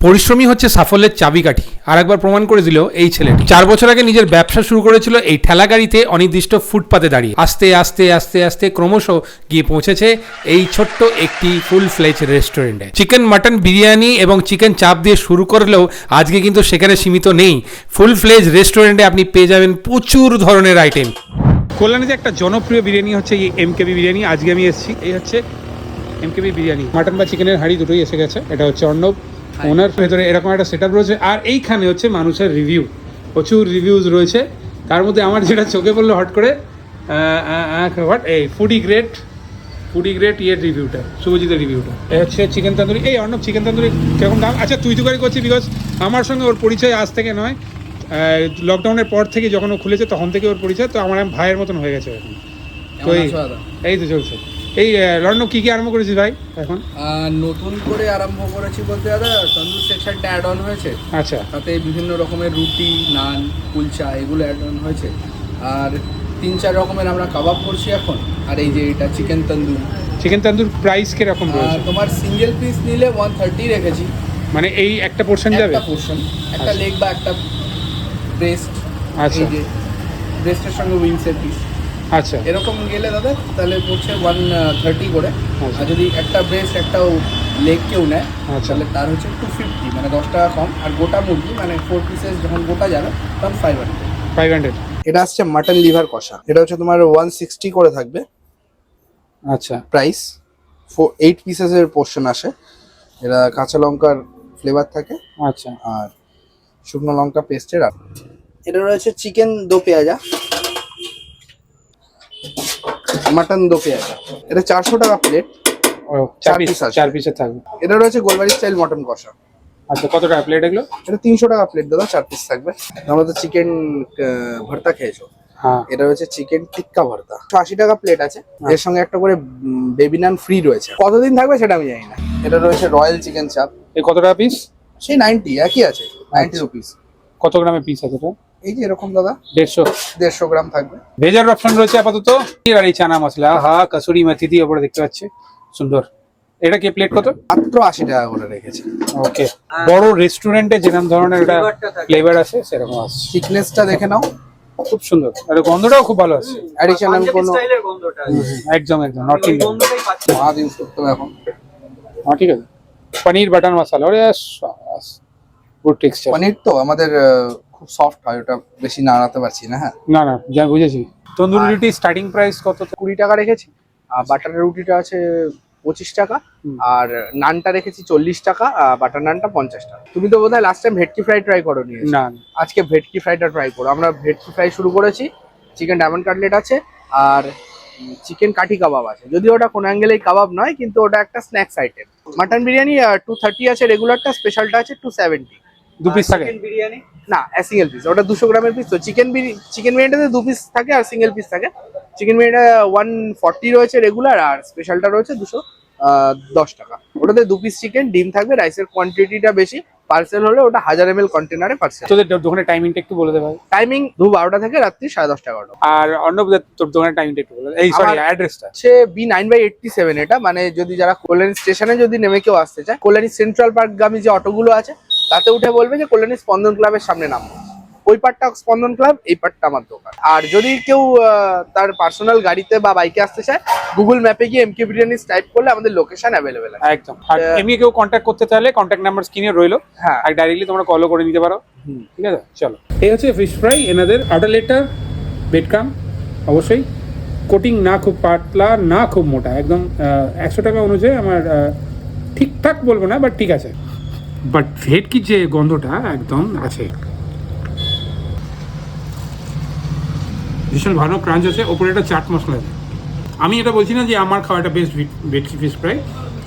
পরিশ্রমী হচ্ছে সাফল্যের চাবিকাঠি। আর একবার প্রমাণ করে দিল এই ছেলেটি। 4 বছর আগে নিজের ব্যবসা শুরু করেছিল এই ঠেলা গাড়িতে অনির্দিষ্ট ফুটপাতে দাঁড়িয়ে। আস্তে আস্তে আস্তে আস্তে ক্রমশ গিয়ে পৌঁছেছে এই ছোট্ট একটি ফুল ফ্লেজ রেস্টুরেন্টে। চিকেন মাটন বিরিয়ানি এবং চিকেন চাপ দিয়ে শুরু করলেও আজকে কিন্তু সেখানে সীমিত নেই। ফুল ফ্লেজ রেস্টুরেন্টে আপনি পেয়ে যাবেন প্রচুর ধরনের আইটেম। কল্যাণীতে একটা জনপ্রিয় বিরিয়ানি হচ্ছে এই এমকেবি বিরিয়ানি। আজকে আমি এসেছি, এই হচ্ছে এমকেবি বিরিয়ানি। মাটন বা চিকেনের হাঁড়ি দুটোই এসে গেছে। এটা হচ্ছে অর্ণব, ওনার ভেতরে এরকম একটা সেট আপ রয়েছে। আর এইখানে হচ্ছে মানুষের রিভিউ, প্রচুর রিভিউজ রয়েছে। তার মধ্যে আমার যেটা চোখে পড়লো হট করে এই ফুডি গ্রেট ইয়ের রিভিউটা, শুভজিতের রিভিউটা। এ হচ্ছে চিকেন তন্দুরি। এই অর্ণব, চিকেন তন্দুরি কিরকম দাম? আচ্ছা, তুই তুকারি করছি বিকজ আমার সঙ্গে ওর পরিচয় আজ থেকে নয়, লকডাউনের পর থেকে যখন ও খুলেছে তখন থেকে ওর পরিচয়। তো আমার ভাইয়ের মতন হয়ে গেছে এখন। তো এই তো চলছে। এই লন্ডন কি কি আরম্ভ করেছিস ভাই এখন? নতুন করে আরম্ভ করেছি বলতে দাদা, তন্দুর সেকশনটা অ্যাড অন হয়েছে। আচ্ছা, তাতে বিভিন্ন রকমের রুটি, নান, কুলচা এগুলো অ্যাড অন হয়েছে। আর 3-4 রকমের আমরা কাবাব করছি এখন। আর এই যে এটা চিকেন তন্দুর প্রাইস কিরকম রয়েছে? তোমার সিঙ্গেল পিস নিলে 130 রেখেছি। মানে এই একটা পোর্শন যাবে? একটা পোর্শন, একটা লেগ বা একটা ব্রেস্ট। আচ্ছা, এই যে ব্রেস্টের সঙ্গে উইংসের পিস। আচ্ছা, এরকম গেলে দাদা তাহলে পড়ছে 130 করে। আর যদি একটা ব্রেস্ট একটা লেগ কেউ নেয় তাহলে তার হচ্ছে 250, মানে 10 টাকা কম। আর গোটা মুরগি মানে 4 পিসেস যখন গোটা যাবে তখন 500। এটা আসছে মাটন লিভার কষা। এটা হচ্ছে তোমার 160 করে থাকবে। আচ্ছা, প্রাইস 8 পিসেসের পোর্শন আসে। এটা কাঁচা লঙ্কার ফ্লেভার থাকে। আচ্ছা, আর শুকনো লঙ্কা পেস্টের। আর এটা রয়েছে চিকেন দো পেঁয়াজা, মাটন দো পেঁয়াজা। এটা 400 টাকা প্লেট। ও 4 পিসের থাকবে। এটা রয়েছে গোলবাড়ি স্টাইল মটন কষা। আচ্ছা, কত টাকা প্লেট এগুলো? এটা 300 টাকা প্লেট দাদা, 4 পিস থাকবে। আমরা তো চিকেন ভর্তা খেয়েছো। হ্যাঁ, এটা হচ্ছে চিকেন টিক্কা ভর্তা, 80 টাকা প্লেট আছে। এর সঙ্গে একটা করে বেবি নান ফ্রি রয়েছে। কতদিন থাকবে সেটা আমি জানি না। এটা রয়েছে রয়্যাল চিকেন চাপ। এই কত টাকা পিস? সেই 90 একই আছে, 90 রুপিস। কত গ্রামের পিস আছে এটা? এই যে এরকম দাদা 150 গ্রাম থাকবে। ভেজার অপশন রয়েছে আপাতত। আর এই চানা মশলা, কসুরি মেথি দিয়ে ওপরে দেখতে পাচ্ছি, সুন্দর। এটা কি প্লেট কত? মাত্র 80 টাকা করে রেখেছে। ওকে, বড় রেস্টুরেন্টে যেরকম ধরনের একটা ফ্লেভার আছে সেরকম আছে। থিকনেসটা দেখে নাও, খুব সুন্দর। আর গন্ধটাও খুব ভালো আছে। অ্যাডিশনাল কোনো একদম নট ইন্ডিয়ান স্বাদ ইউজ করতে হবে এখন। হ্যাঁ, ঠিক আছে। পনির বাটার মশলা, ওরে গুড টেক্সচার। পনির তো আমাদের খুব সফট হয়, ওটা বেশি নাড়াতে পারছি না। হ্যাঁ, না যা বুঝেছি। তন্দুরি রুটি স্টার্টিং প্রাইস কত? 20 টাকা রেখেছি। আর বাটার রুটিটা আছে 25 টাকা। আর নানটা রেখেছি 40 টাকা। বাটার নানটা 50 টাকা। তুমি তো বোধহয় লাস্ট টাইম ভেটকি ফ্রাই ট্রাই করো নি? না, আজকে ভেটকি ফ্রাইটা ট্রাই করো। আমরা ভেটকি ফ্রাই শুরু করেছি। চিকেন ডায়মন্ড কাটলেট আছে আর চিকেন কাঠি কাবাব আছে। যদিও ওটা কোনো অ্যাঙ্গেলেই কাবাব নয়, কিন্তু ওটা একটা স্ন্যাক্স আইটেম। মাটন বিরিয়ানি 230 আছে রেগুলারটা, স্পেশালটা আছে 270। 2 পিস থাকে? বিরিয়ানি না, সিঙ্গেল পিস। ওটা 200 গ্রামের পিস। তো চিকেন বিরিয়ানিটাতে 2 পিস থাকে আর সিঙ্গেল পিস থাকে। চিকেন বিরিয়ানিটা 140 রয়েছে রেগুলার, আর স্পেশালটা রয়েছে 210 টাকা। ওটাতে 2 পিস চিকেন, ডিম থাকবে, রাইসের কোয়ান্টিটিটা বেশি। পার্সেল হলে ওটা 1000 ml কন্টেনারে পার্সেল। তোদের দোকানের টাইমিংটা একটু বলে দে ভাই। টাইমিং 12টা থেকে রাত্রি 10:30 11টা। আর অর্ণব, তোর দোকানের টাইমিংটা একটু বলে দে। এই সরি, অ্যাড্রেসটা হচ্ছে B9/87। এটা মানে যদি যারা কল্যাণী স্টেশনে যদি নেমে কেউ আসতে চায়, কল্যাণী সেন্ট্রাল পার্ক গামী যে অটোগুলো আছে তাতে উঠে বলবে যে কল্যাণী স্পন্দন ক্লাবের সামনে নামবো। ওই পার্টটা স্পন্দন ক্লাব, এই পার্টটা আমার দোকান। আর যদি কেউ তার পার্সোনাল গাড়িতে বা বাইকে আসতে চায়, গুগল ম্যাপে গিয়ে এমকে বিরিয়ানি টাইপ করলে আমাদের লোকেশন অ্যাভেলেবেল আছে। একদম। আর এমনি কেউ কন্ট্যাক্ট করতে চাইলে কন্ট্যাক্ট নাম্বার স্ক্রিনে রইলো। হ্যাঁ, আর ডাইরেক্টলি তোমরা কলও করে নিতে পারো। ঠিক আছে, চলো। এই হচ্ছে ফিশ ফ্রাই, এনাদের আউটার লেটটা বেড ক্রাম অবশ্যই। কোটিং না খুব পাতলা না খুব মোটা, একদম 100 টাকা অনুযায়ী আমার ঠিকঠাক বলবো না, বাট ঠিক আছে। বাট ভেটকির যে গন্ধটা একদম আছে, ভীষণ ভালো ক্রাঞ্চ আছে। ওপরে একটা চাট মশলা আছে। আমি এটা বলছি না যে আমার খাওয়াটা বেস্ট ভেটকি ফিশ ফ্রাই,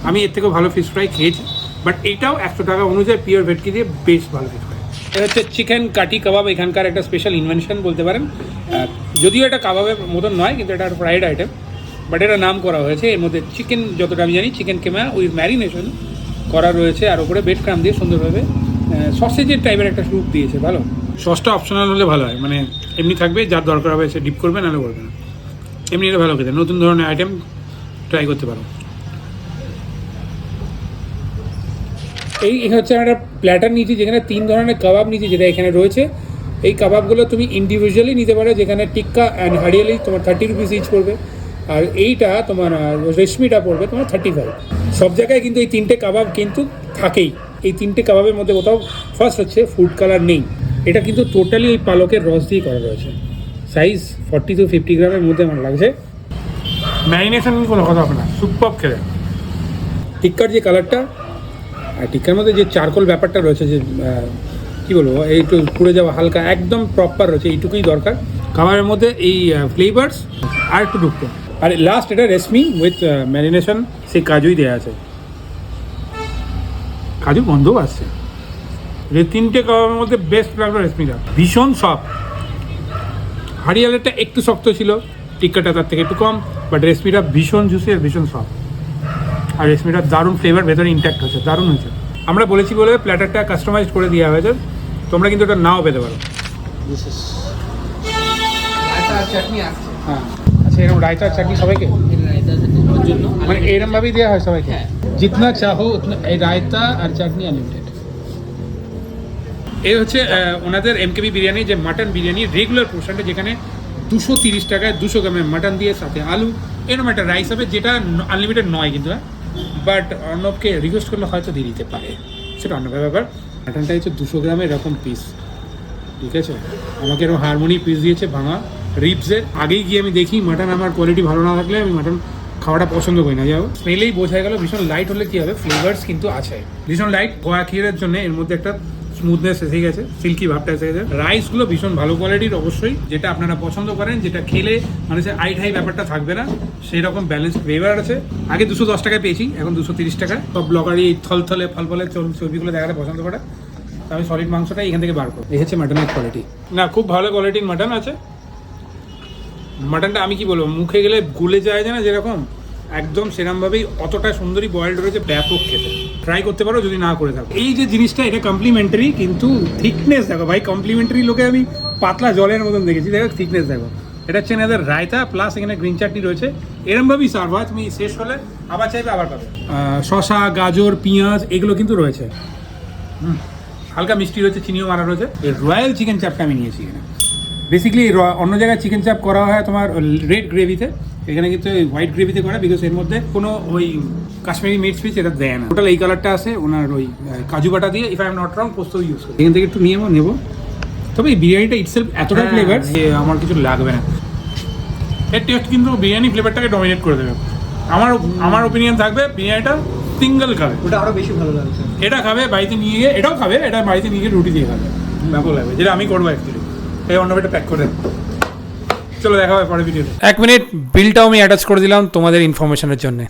আমি এর থেকেও ভালো ফিশ ফ্রাই খেয়েছি, বাট এটাও 100 টাকা অনুযায়ী পিওর ভেটকি দিয়ে বেস্ট ভালো ফিশ ফ্রাই। এটা হচ্ছে চিকেন কাঠি কাবাব, এখানকার একটা স্পেশাল ইনভেনশন বলতে পারেন। যদিও এটা কাবাবের মতন নয়, কিন্তু এটা একটা ফ্রাইড আইটেম, বাট এটা নাম করা হয়েছে। এর মধ্যে চিকেন, যতটা আমি জানি, চিকেন কেমা উইথ ম্যারিনেশন করা রয়েছে। আর ওপরে বেড ক্রাম দিয়ে সুন্দরভাবে সসেজের টাইপের একটা স্যুপ দিয়েছে। ভালো, সসটা অপশনাল হলে ভালো হয়, মানে এমনি থাকবে, যার দরকার হবে সে ডিপ করবে, নাহলে করবে না। এমনি এটা ভালো খেতে। নতুন ধরনের আইটেম ট্রাই করতে পারো। এই হচ্ছে একটা প্ল্যাটার নিয়েছি যেখানে 3 ধরনের কাবাব নিয়েছি, যেটা এখানে রয়েছে। এই কাবাবগুলো তুমি ইন্ডিভিজুয়ালি নিতে পারো, যেখানে টিক্কা অ্যান্ড হারিয়ালি তোমার 30 রুপিস ইচ পড়বে, আর এইটা তোমার রেশমিটা পড়বে তোমার 35। সব জায়গায় কিন্তু এই 3টে কাবাব কিন্তু থাকেই। এই 3টে কাবাবের মধ্যে কোথাও ফার্স্ট হচ্ছে ফুড কালার নেই। এটা কিন্তু টোটালি এই পালকের রস দিয়ে করা রয়েছে। সাইজ 40 to 50 গ্রামের মধ্যে আমার লাগছে। ম্যারিনেশন কোনো কথা হবে না, সুপার খেলে। টিক্কার যে কালারটা আর টিক্কার মধ্যে যে চারকোল ব্যাপারটা রয়েছে, যে কী বলবো, এইটু পুড়ে যাওয়া হালকা একদম প্রপার রয়েছে, এইটুকুই দরকার। খাবারের মধ্যে এই ফ্লেভার্স আর একটু ঢুকতো। আর লাস্ট এটা রেশমি উইথ ম্যারিনেশন, সেই কাজুই দেওয়া আছে, কাজু গন্ধও আসছে। এই 3টে কাবাবের মধ্যে বেস্ট লাগলো রেশমিটা, ভীষণ সফট। হারিয়ালেরটা একটু শক্ত ছিল, টিক্কাটা তার থেকে একটু কম, বাট রেশমিটা ভীষণ জুসি আর ভীষণ সফট। আর রেশমিটার দারুণ ফ্লেভার ভেতরে ইন্ট্যাক্ট হয়েছে, দারুণ হয়েছে। আমরা বলেছি বলে প্ল্যাটারটা কাস্টমাইজ করে দেওয়া হয়েছে, তোমরা কিন্তু ওটা নাও পেতে পারো। চাটনি আসছে। হ্যাঁ, আচ্ছা, এরকম রায়তা আর চাটনি সবাইকে জন্য মানে এরকমভাবেই দেওয়া হয় সবাইকে? জিতনা চাহো উতনা, এই রায়তা আর চাটনি আনলিমিটেড। এই হচ্ছে ওনাদের এমকেবি বিরিয়ানি, যে মাটন বিরিয়ানি রেগুলার পোর্শনটা, যেখানে 230 টাকায় 200 গ্রামের মাটন দিয়ে সাথে আলু, এরকম একটা রাইস হবে, যেটা আনলিমিটেড নয় কিন্তু, বাট অর্ণবকে রিকোয়েস্ট করলে হয়তো দিয়ে দিতে পারে, সেটা অন্য ব্যাপার। মাটনটা হচ্ছে 200 গ্রামের এরকম পিস, ঠিক আছে? আমাকে এরকম হারমোনি পিস দিয়েছে ভাঙা রিপসের। আগেই গিয়ে আমি দেখি মাটন, আমার কোয়ালিটি ভালো না থাকলে আমি মাটন খাওয়াটা পছন্দ করি না। যাও, স্মেলেই বোঝা গেল ভীষণ লাইট হলে কী হবে, ফ্লেভার্স কিন্তু আছে ভীষণ লাইট। গোয়া ক্ষীরের জন্য এর মধ্যে একটা স্মুথনেস এসে গেছে, সিল্কি ভাবটা এসে গেছে। রাইসগুলো ভীষণ ভালো কোয়ালিটির, অবশ্যই যেটা আপনারা পছন্দ করেন, যেটা খেলে মানুষের আইট হাই ব্যাপারটা থাকবে না, সেই রকম ব্যালেন্স ফ্লেভার আছে। আগে 210 টাকায় পেয়েছি, এখন 230 টাকায়। সব ব্লগারই থলথলে ফলফলে ছবিগুলো দেখাতে পছন্দ করে, আমি সলিড মাংসটা এখান থেকে বার করবো। এই হচ্ছে মাটনের কোয়ালিটি, না খুব ভালো কোয়ালিটির মাটন আছে। মাটনটা আমি কি বলবো, মুখে গেলে গলে যায় না যেরকম, একদম সেরকমভাবেই অতটা সুন্দরী বয়েলড রয়েছে, ব্যাপক খেতে। ট্রাই করতে পারো যদি না করে থাকো। এই যে জিনিসটা, এটা কমপ্লিমেন্টারি, কিন্তু থিকনেস দেখো ভাই, কমপ্লিমেন্টারি লোকে আমি পাতলা জলের মতন দেখেছি, দেখো থিকনেস দেখো। এটা হচ্ছে এনাদের রায়তা প্লাস এখানে গ্রিন চাটনি রয়েছে, এরমভাবেই সার্ভ হয়। তুমি শেষ হলে আবার চাইবে আবার পাবে। শসা, গাজর, পেঁয়াজ এগুলো কিন্তু রয়েছে, হালকা মিষ্টি রয়েছে, চিনিও মারা রয়েছে। এই রয়্যাল চিকেন চাপটা আমি নিয়েছি এখানে। বেসিক্যালি অন্য জায়গায় চিকেন চাপ করা হয় তোমার রেড গ্রেভিতে, এখানে কিন্তু হোয়াইট গ্রেভিতে করা, বিকজ এর মধ্যে কোনো ওই কাশ্মীরি মির্চ ফিচ এটা দেয় না। টোটাল এই কালারটা আসে ওনার ওই কাজু বাটা দিয়ে, if I am not wrong পোস্ত ইউজ করি। এখান থেকে একটু নেবো। তবে এই বিরিয়ানিটা ইটসেলফ এতটা ফ্লেভার যে আমার কিছু লাগবে না। এর টেস্ট কিন্তু বিরিয়ানি ফ্লেভারটাকে ডমিনেট করে দেবে। আমার ওপিনিয়ন থাকবে, বিরিয়ানিটা সিঙ্গেল খাবে, ওটা আরো বেশি ভালো লাগছে। এটা খাবে বাড়িতে নিয়ে গিয়ে, এটাও খাবে, এটা বাড়িতে নিয়ে গিয়ে রুটি দিয়ে খাবে, ব্যাপক লাগবে, যেটা আমি করবো অ্যাকচুয়ালি। এই অন্যটা প্যাক করে দেবো। চলো দেখা হবে পরের ভিডিওতে। 1 মিনিট, বিলটাও আমি অ্যাটাচ করে দিলাম তোমাদের ইনফরমেশনের জন্য।